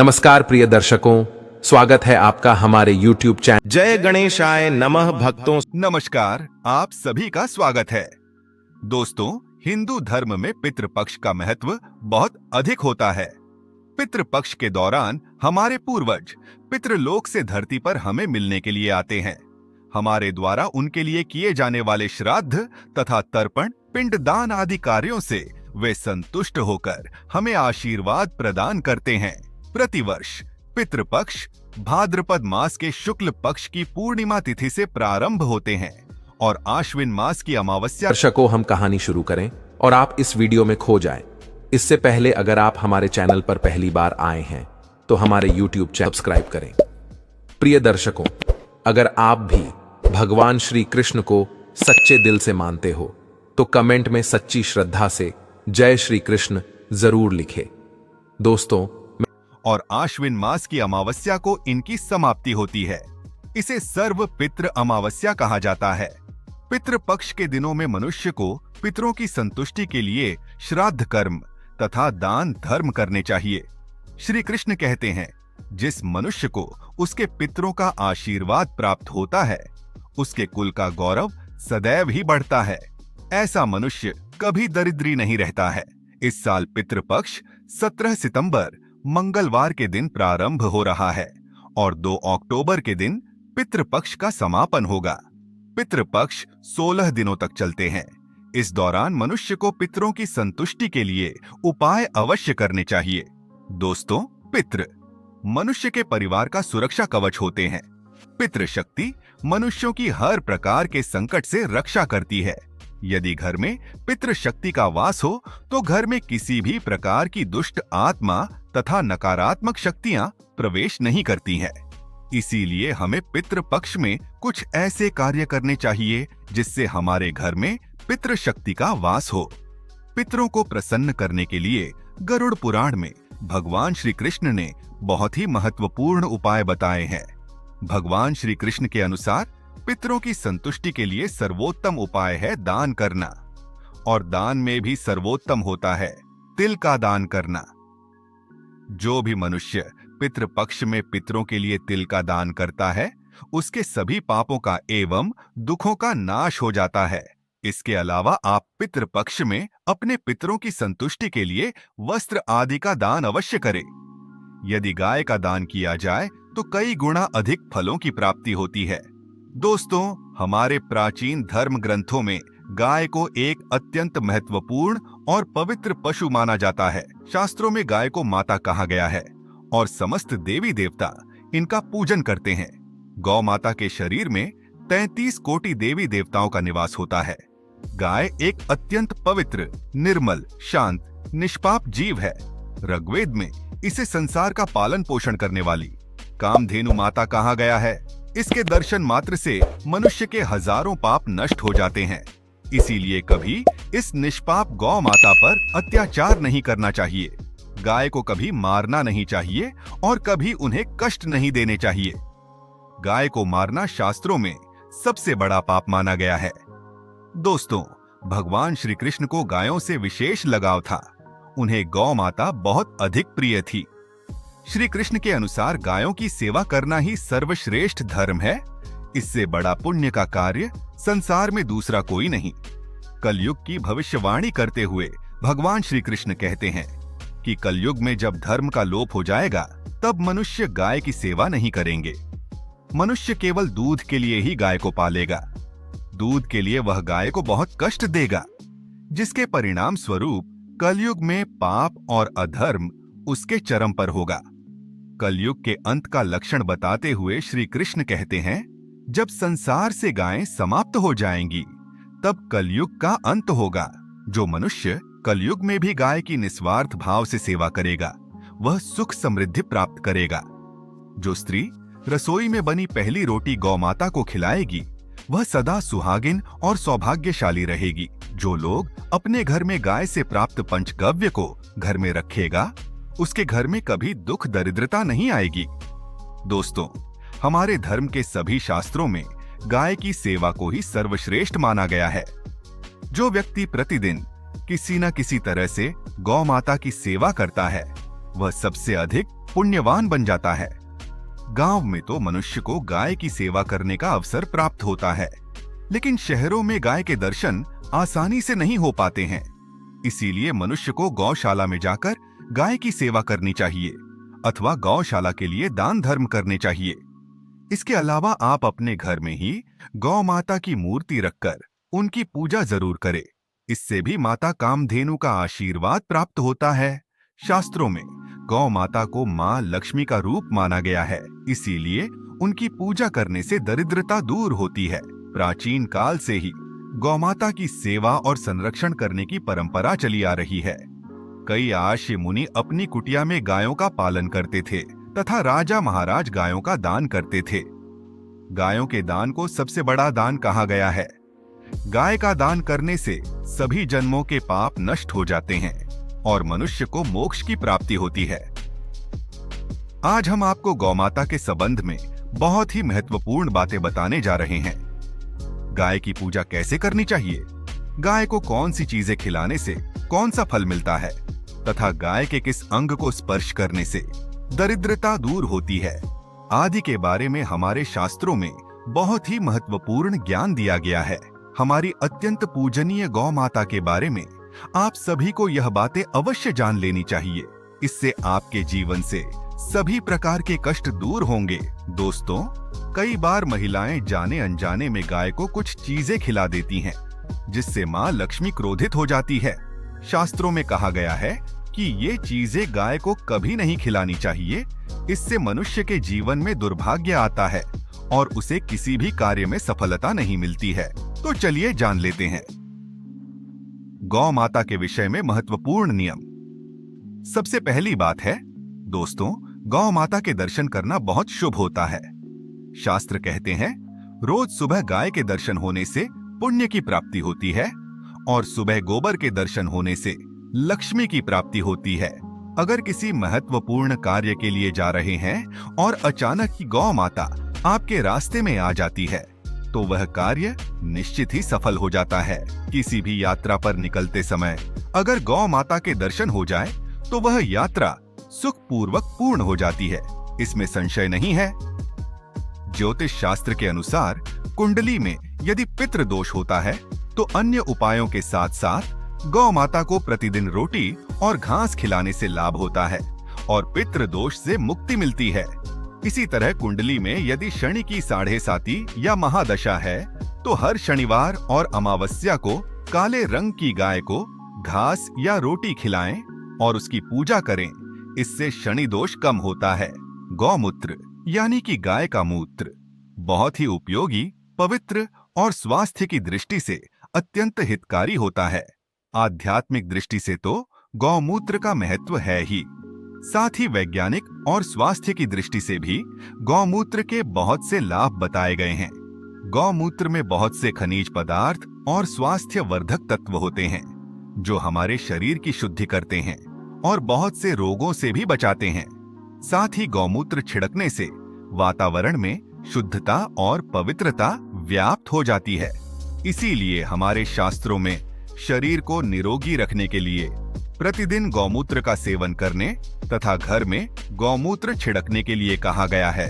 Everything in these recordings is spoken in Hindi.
नमस्कार प्रिय दर्शकों, स्वागत है आपका हमारे YouTube चैनल जय गणेशाय नमः भक्तों। नमस्कार, आप सभी का स्वागत है। दोस्तों, हिंदू धर्म में पितृपक्ष का महत्व बहुत अधिक होता है। पितृपक्ष के दौरान हमारे पूर्वज पितृलोक से धरती पर हमें मिलने के लिए आते हैं। हमारे द्वारा उनके लिए किए जाने वाले श्राद्ध तथा तर्पण, पिंडदान आदि कार्यों से वे संतुष्ट होकर हमें आशीर्वाद प्रदान करते हैं। प्रतिवर्ष पितृपक्ष भाद्रपद मास के शुक्ल पक्ष की पूर्णिमा तिथि से प्रारंभ होते हैं और आश्विन मास की अमावस्या। दर्शकों, हम कहानी शुरू करें और आप इस वीडियो में खो जाएं। इससे पहले अगर आप हमारे चैनल पर पहली बार आए हैं तो हमारे YouTube चैनल सब्सक्राइब करें। प्रिय दर्शकों, अगर आप भी भगवान श्री कृष्ण को सच्चे दिल से मानते हो तो कमेंट में सच्ची श्रद्धा से जय श्री कृष्ण जरूर लिखें। दोस्तों, और आश्विन मास की अमावस्या को इनकी समाप्ति होती है। इसे सर्व पितृ अमावस्या कहा जाता है। पितृ पक्ष के दिनों में मनुष्य को पितरों की संतुष्टि के लिए श्राद्ध कर्म तथा दान धर्म करने चाहिए। श्री कृष्ण कहते हैं, जिस मनुष्य को उसके पितरों का आशीर्वाद प्राप्त होता है उसके कुल का गौरव सदैव ही बढ़ता है। ऐसा मनुष्य कभी दरिद्री नहीं रहता है। इस साल पितृपक्ष 17 सितंबर मंगलवार के दिन प्रारंभ हो रहा है और 2 अक्टूबर के दिन पितृपक्ष का समापन होगा। पितृपक्ष 16 दिनों तक चलते हैं। इस दौरान मनुष्य को पितरों की संतुष्टि के लिए उपाय अवश्य करने चाहिए। दोस्तों, पितृ मनुष्य के परिवार का सुरक्षा कवच होते हैं। पितृशक्ति मनुष्यों की हर प्रकार के संकट से रक्षा करती है। यदि घर में पितृशक्ति का वास हो तो घर में किसी भी प्रकार की दुष्ट आत्मा तथा नकारात्मक शक्तियां प्रवेश नहीं करती हैं। इसीलिए हमें पितृपक्ष में कुछ ऐसे कार्य करने चाहिए जिससे हमारे घर में पितृशक्ति का वास हो। पितरों को प्रसन्न करने के लिए गरुड़ पुराण में भगवान श्री कृष्ण ने बहुत ही महत्वपूर्ण उपाय बताए हैं। भगवान श्री कृष्ण के अनुसार पितरों की संतुष्टि के लिए सर्वोत्तम उपाय है दान करना, और दान में भी सर्वोत्तम होता है तिल का दान करना। जो भी मनुष्य पितृपक्ष में पितरों के लिए तिल का दान करता है उसके सभी पापों का एवं दुखों का नाश हो जाता है। इसके अलावा आप पितृपक्ष में अपने पितरों की संतुष्टि के लिए वस्त्र आदि का दान अवश्य करें। यदि गाय का दान किया जाए तो कई गुना अधिक फलों की प्राप्ति होती है। दोस्तों, हमारे प्राचीन धर्म ग्रंथों में गाय को एक अत्यंत महत्वपूर्ण और पवित्र पशु माना जाता है। शास्त्रों में गाय को माता कहा गया है और समस्त देवी देवता इनका पूजन करते हैं। गौ माता के शरीर में 33 कोटि देवी देवताओं का निवास होता है। गाय एक अत्यंत पवित्र, निर्मल, शांत, निष्पाप जीव है। ऋग्वेद में इसे संसार का पालन पोषण करने वाली कामधेनु माता कहा गया है। इसके दर्शन मात्र से मनुष्य के हजारों पाप नष्ट हो जाते हैं। इसीलिए कभी इस निष्पाप गौ माता पर अत्याचार नहीं करना चाहिए। गाय को कभी मारना नहीं चाहिए और कभी उन्हें कष्ट नहीं देने चाहिए। गाय को मारना शास्त्रों में सबसे बड़ा पाप माना गया है। दोस्तों, भगवान श्री कृष्ण को गायों से विशेष लगाव था। उन्हें गौ माता बहुत अधिक प्रिय थी। श्री कृष्ण के अनुसार गायों की सेवा करना ही सर्वश्रेष्ठ धर्म है। इससे बड़ा पुण्य का कार्य संसार में दूसरा कोई नहीं। कलयुग की भविष्यवाणी करते हुए भगवान श्री कृष्ण कहते हैं कि कलयुग में जब धर्म का लोप हो जाएगा तब मनुष्य गाय की सेवा नहीं करेंगे। मनुष्य केवल दूध के लिए ही गाय को पालेगा। दूध के लिए वह गाय को बहुत कष्ट देगा, जिसके परिणाम स्वरूप कलयुग में पाप और अधर्म उसके चरम पर होगा। कलयुग के अंत का लक्षण बताते हुए श्री कृष्ण कहते हैं, जब संसार से गायें समाप्त हो जाएंगी तब कलयुग का अंत होगा। जो मनुष्य कलयुग में भी गाय की निस्वार्थ भाव से सेवा करेगा वह सुख समृद्धि प्राप्त करेगा। जो स्त्री रसोई में बनी पहली रोटी गौ माता को खिलाएगी वह सदा सुहागिन और सौभाग्यशाली रहेगी। जो लोग अपने घर में गाय से प्राप्त पंचगव्य को घर में रखेगा उसके घर में कभी दुख दरिद्रता नहीं आएगी। दोस्तों, हमारे धर्म के सभी शास्त्रों में गाय की सेवा को ही सर्वश्रेष्ठ माना गया है। जो व्यक्ति प्रतिदिन किसी न किसी तरह से गौ माता की सेवा करता है वह सबसे अधिक पुण्यवान बन जाता है। गांव में तो मनुष्य को गाय की सेवा करने का अवसर प्राप्त होता है, लेकिन शहरों में गाय के दर्शन आसानी से नहीं हो पाते हैं। इसीलिए मनुष्य को गौशाला में जाकर गाय की सेवा करनी चाहिए अथवा गौशाला के लिए दान धर्म करने चाहिए। इसके अलावा आप अपने घर में ही गौ माता की मूर्ति रखकर उनकी पूजा जरूर करें। इससे भी माता कामधेनु का आशीर्वाद प्राप्त होता है। शास्त्रों में गौ माता को मां लक्ष्मी का रूप माना गया है, इसीलिए उनकी पूजा करने से दरिद्रता दूर होती है। प्राचीन काल से ही गौ माता की सेवा और संरक्षण करने की परंपरा चली आ रही है। कई आर्य मुनि अपनी कुटिया में गायों का पालन करते थे तथा राजा महाराज गायों का दान करते थे। गायों के दान को सबसे बड़ा दान कहा गया है। गाय का दान करने से सभी जन्मों के पाप नष्ट हो जाते हैं और मनुष्य को मोक्ष की प्राप्ति होती है। आज हम आपको गौमाता के संबंध में बहुत ही महत्वपूर्ण बातें बताने जा रहे हैं। गाय की पूजा कैसे करनी चाहिए, गाय को कौन सी चीजें खिलाने से कौन सा फल मिलता है तथा गाय के किस अंग को स्पर्श करने से दरिद्रता दूर होती है आदि के बारे में हमारे शास्त्रों में बहुत ही महत्वपूर्ण ज्ञान दिया गया है। हमारी अत्यंत पूजनीय गौ माता के बारे में आप सभी को यह बातें अवश्य जान लेनी चाहिए। इससे आपके जीवन से सभी प्रकार के कष्ट दूर होंगे। दोस्तों, कई बार महिलाएं जाने अनजाने में गाय को कुछ चीजें खिला देती हैं, जिससे मां लक्ष्मी क्रोधित हो जाती है। शास्त्रों में कहा गया है कि ये चीजें गाय को कभी नहीं खिलानी चाहिए। इससे मनुष्य के जीवन में दुर्भाग्य आता है और उसे किसी भी कार्य में सफलता नहीं मिलती है। तो चलिए जान लेते हैं गौ माता के विषय में महत्वपूर्ण नियम। सबसे पहली बात है दोस्तों, गौ माता के दर्शन करना बहुत शुभ होता है। शास्त्र कहते हैं रोज सुबह गाय के दर्शन होने से पुण्य की प्राप्ति होती है और सुबह गोबर के दर्शन होने से लक्ष्मी की प्राप्ति होती है। अगर किसी महत्वपूर्ण कार्य के लिए जा रहे हैं और अचानक ही गौ माता आपके रास्ते में आ जाती है तो वह कार्य निश्चित ही सफल हो जाता है। किसी भी यात्रा पर निकलते समय अगर गौ माता के दर्शन हो जाए तो वह यात्रा सुखपूर्वक पूर्ण हो जाती है, इसमें संशय नहीं है। ज्योतिष शास्त्र के अनुसार कुंडली में यदि पितृ दोष होता है तो अन्य उपायों के साथ साथ गौ माता को प्रतिदिन रोटी और घास खिलाने से लाभ होता है और पितृ दोष से मुक्ति मिलती है। इसी तरह कुंडली में यदि शनि की 7.5 या महादशा है तो हर शनिवार और अमावस्या को काले रंग की गाय को घास या रोटी खिलाएं और उसकी पूजा करें। इससे शनि दोष कम होता है। गौमूत्र यानी कि गाय का मूत्र बहुत ही उपयोगी, पवित्र और स्वास्थ्य की दृष्टि से अत्यंत हितकारी होता है। आध्यात्मिक दृष्टि से तो गौमूत्र का महत्व है ही, साथ ही वैज्ञानिक और स्वास्थ्य की दृष्टि से भी गौमूत्र के बहुत से लाभ बताए गए हैं। गौमूत्र में बहुत से खनिज पदार्थ और स्वास्थ्य वर्धक तत्व होते हैं जो हमारे शरीर की शुद्धि करते हैं और बहुत से रोगों से भी बचाते हैं। साथ ही गौमूत्र छिड़कने से वातावरण में शुद्धता और पवित्रता व्याप्त हो जाती है। इसीलिए हमारे शास्त्रों में शरीर को निरोगी रखने के लिए प्रतिदिन गौमूत्र का सेवन करने तथा घर में गौमूत्र छिड़कने के लिए कहा गया है।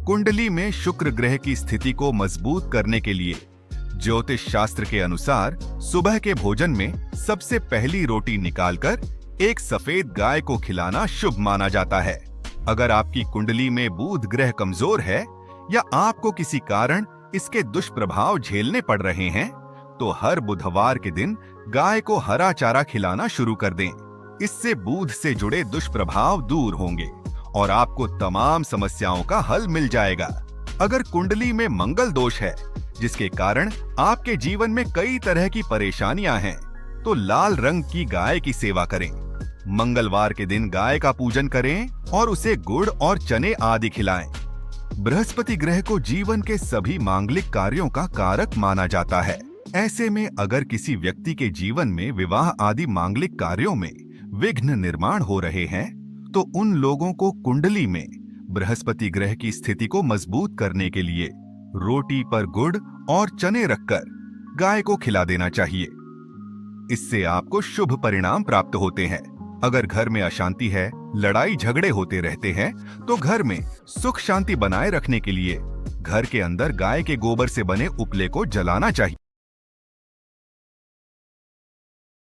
कुंडली में शुक्र ग्रह की स्थिति को मजबूत करने के लिए ज्योतिष शास्त्र के अनुसार सुबह के भोजन में सबसे पहली रोटी निकालकर एक सफेद गाय को खिलाना शुभ माना जाता है। अगर आपकी कुंडली में बुध ग्रह कमजोर है या आपको किसी कारण इसके दुष्प्रभाव झेलने पड़ रहे हैं तो हर बुधवार के दिन गाय को हरा चारा खिलाना शुरू कर दें। इससे बुध से जुड़े दुष्प्रभाव दूर होंगे और आपको तमाम समस्याओं का हल मिल जाएगा। अगर कुंडली में मंगल दोष है जिसके कारण आपके जीवन में कई तरह की परेशानियां हैं तो लाल रंग की गाय की सेवा करें। मंगलवार के दिन गाय का पूजन करें और उसे गुड़ और चने आदि खिलाएं। बृहस्पति ग्रह को जीवन के सभी मांगलिक कार्यों का कारक माना जाता है। ऐसे में अगर किसी व्यक्ति के जीवन में विवाह आदि मांगलिक कार्यों में विघ्न निर्माण हो रहे हैं तो उन लोगों को कुंडली में बृहस्पति ग्रह की स्थिति को मजबूत करने के लिए रोटी पर गुड़ और चने रखकर गाय को खिला देना चाहिए। इससे आपको शुभ परिणाम प्राप्त होते हैं। अगर घर में अशांति है लड़ाई झगड़े होते रहते हैं तो घर में सुख शांति बनाए रखने के लिए घर के अंदर गाय के गोबर से बने उपले को जलाना चाहिए।